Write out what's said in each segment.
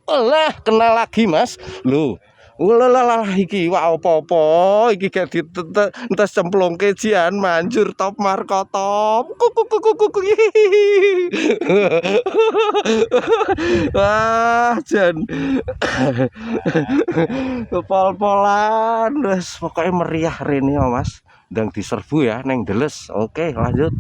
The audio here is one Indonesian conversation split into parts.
Lah, kenal lagi, Mas. Lho. Ulalah iki wak apa-apa iki gak dites cemplungke jian manjur top markotop. Kuku. Wah, jan. Pol-polan wis pokoke meriah rene ya, Mas. Ndang diserbu ya neng Deles. Oke, lanjut.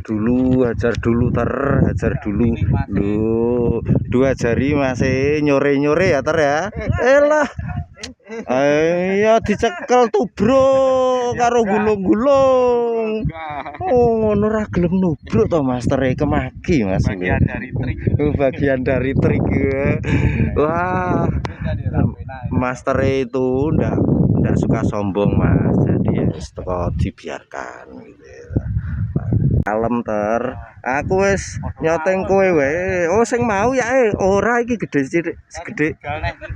Dulu hajar dulu hajar dulu lu 2 jari masih nyore ya ya elah ayo dicekel tubruk karo gulung-gulung ngono ra gelem nubruk to master kemaki Mas bagian dari trik wah master itu ndak suka sombong Mas jadi ya teko dibiarkan gitu. Kalem aku wis nyoteng kowe wae. Oh sing mau ya ora iki gede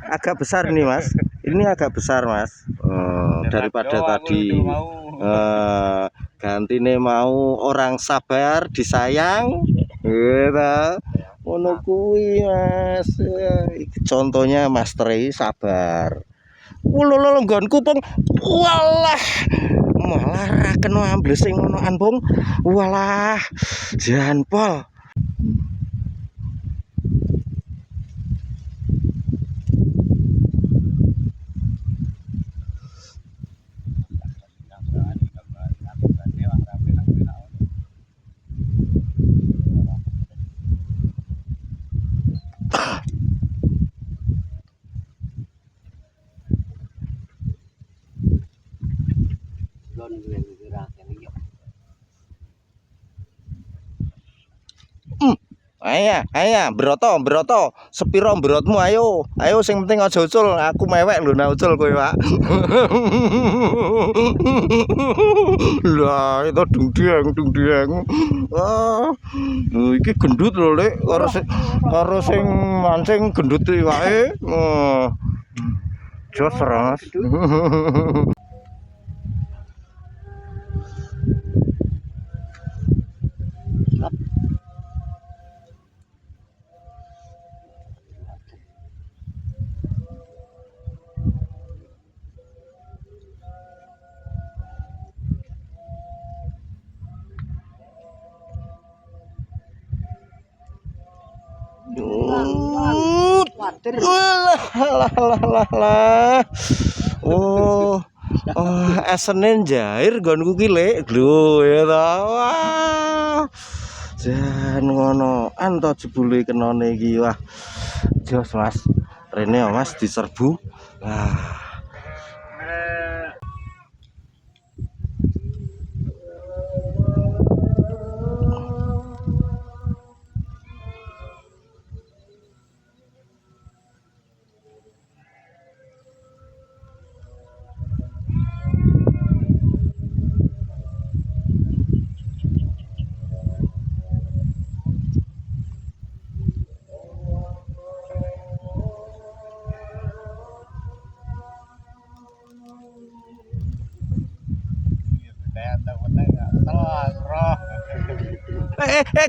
agak besar nih Mas. Ini agak besar Mas. Daripada tadi gantine mau orang sabar disayang gitu. Ngono kuwi Mas. Iki contohnya Master sabar. Lho nggonku pung walah malah ra kena ambles sing ngonoan bong walah jan pol Ayo, broto, sepiro brotmu ayo sing penting aja ucul, aku mewek lho nek ucul kowe, Pak. Lah, itu dung-dieng. Wah, iki gendut lho, Lek, karo sing mancing gendut wae. Jos ras. Lah. Oh, esene jair nggonku ki Lek. Lho ya ta. Wah. Jan ngonoan to jebule kenane iki. Wah. Jos Mas. Rene ya Mas diserbu. Wah.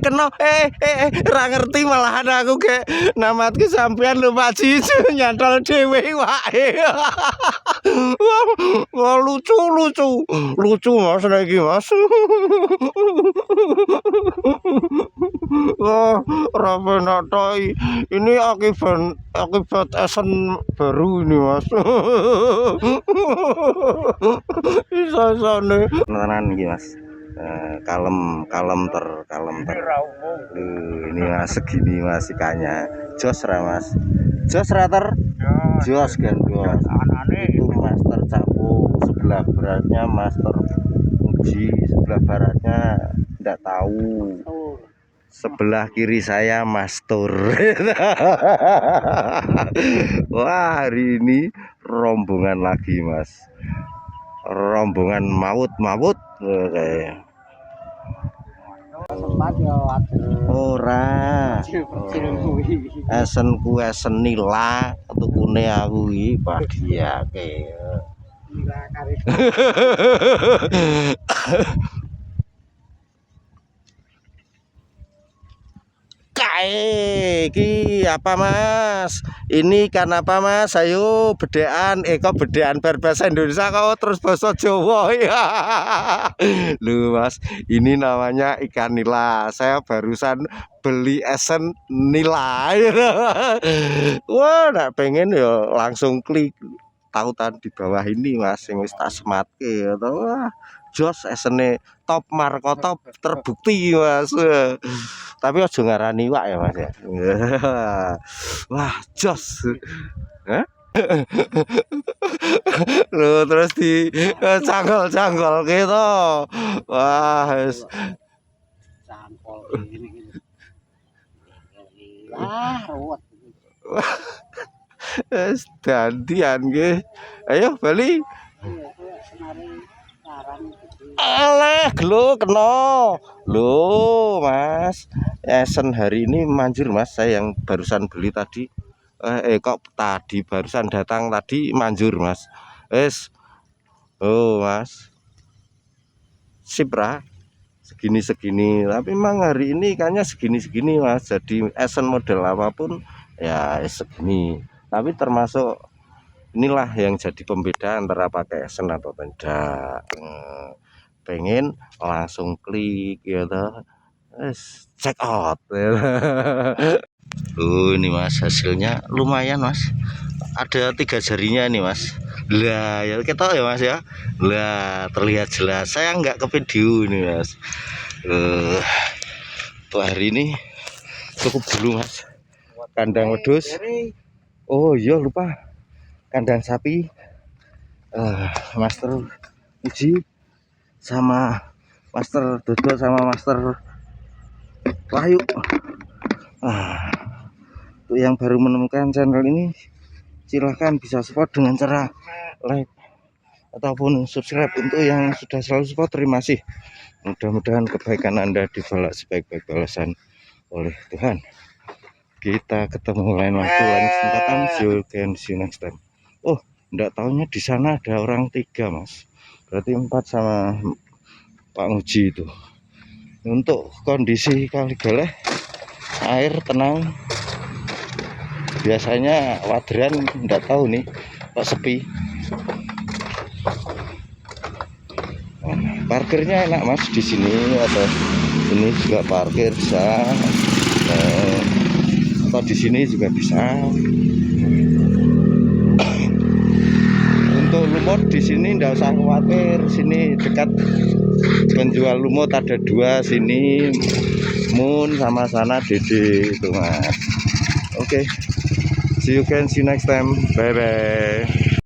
Kena ra ngerti malahan aku kayak namatku sampean lho Pak Cicu nyantol dhewe wae. Wah lucu Mas iki Mas. Wah ra penak ini akibat esen baru ini Mas. Isa-isane tenan iki Mas. Kalem ter ini Mas segini Mas ikannya jos ra Mas jos rater jos kan itu master capung sebelah beratnya master uji sebelah baratnya enggak tahu sebelah kiri saya master. Wah hari ini rombongan lagi Mas rombongan maut kayak ora esen nila tukune aku iki badiake Ki apa Mas? Ini ikan apa Mas? Ayo bedean, kok bedean berbahasa Indonesia kok terus bahasa Jawa ya. Lu Mas, ini namanya ikan nila. Saya barusan beli esen nila. Wah, nak pengen ya langsung klik tautan di bawah ini Mas, yang wis tak sematke ya. Wah, jos esene top markotop terbukti Mas. Tapi aja ngarani iwak ya Mas ya. Wah, jos. Hah? Loh, terus di canggol-canggol gitu. Wah, cangkol gini. Ah, ruwet. dandian nggih. Ayo bali. Alah, gelo kena. Loh, Mas. Esen hari ini manjur Mas, saya yang barusan beli tadi. Kok tadi barusan datang tadi manjur Mas. Oh, Mas. Sipra. Segini-segini. Tapi memang hari ini ikannya segini-segini Mas. Jadi esen model apapun ya segini. Tapi termasuk inilah yang jadi pembeda antara pakai esen atau tidak. Pengen langsung klik gitu, check out. Ini Mas, hasilnya lumayan Mas, ada 3 jarinya nih Mas. Lah ya kita ya Mas ya, lah terlihat jelas. Saya nggak ke video ini Mas. Untuk hari ini cukup dulu Mas. Kandang wedhus, oh iya lupa, kandang sapi, Master Uji sama Master Dodo sama Master Wahyu. Untuk yang baru menemukan channel ini, silahkan bisa support dengan cara like ataupun subscribe. Untuk yang sudah selalu support, terima kasih. Mudah-mudahan kebaikan Anda dibalas sebaik-baik balasan oleh Tuhan. Kita ketemu lain waktu, lain kesempatan. See you next time. Oh, enggak tahunya di sana ada orang 3 Mas. Berarti 4 sama Pak Nguji itu. Untuk kondisi Kali Galeh, air tenang. Biasanya Wadran enggak tahu nih kok sepi. Parkirnya enak Mas di sini, atau ini juga parkir bisa. Atau di sini juga bisa. Untuk lumut di sini enggak usah khawatir, sini dekat penjual lumut ada 2, sini Moon sama sana Dede itu Mas. Oke. See you next time. Bye bye.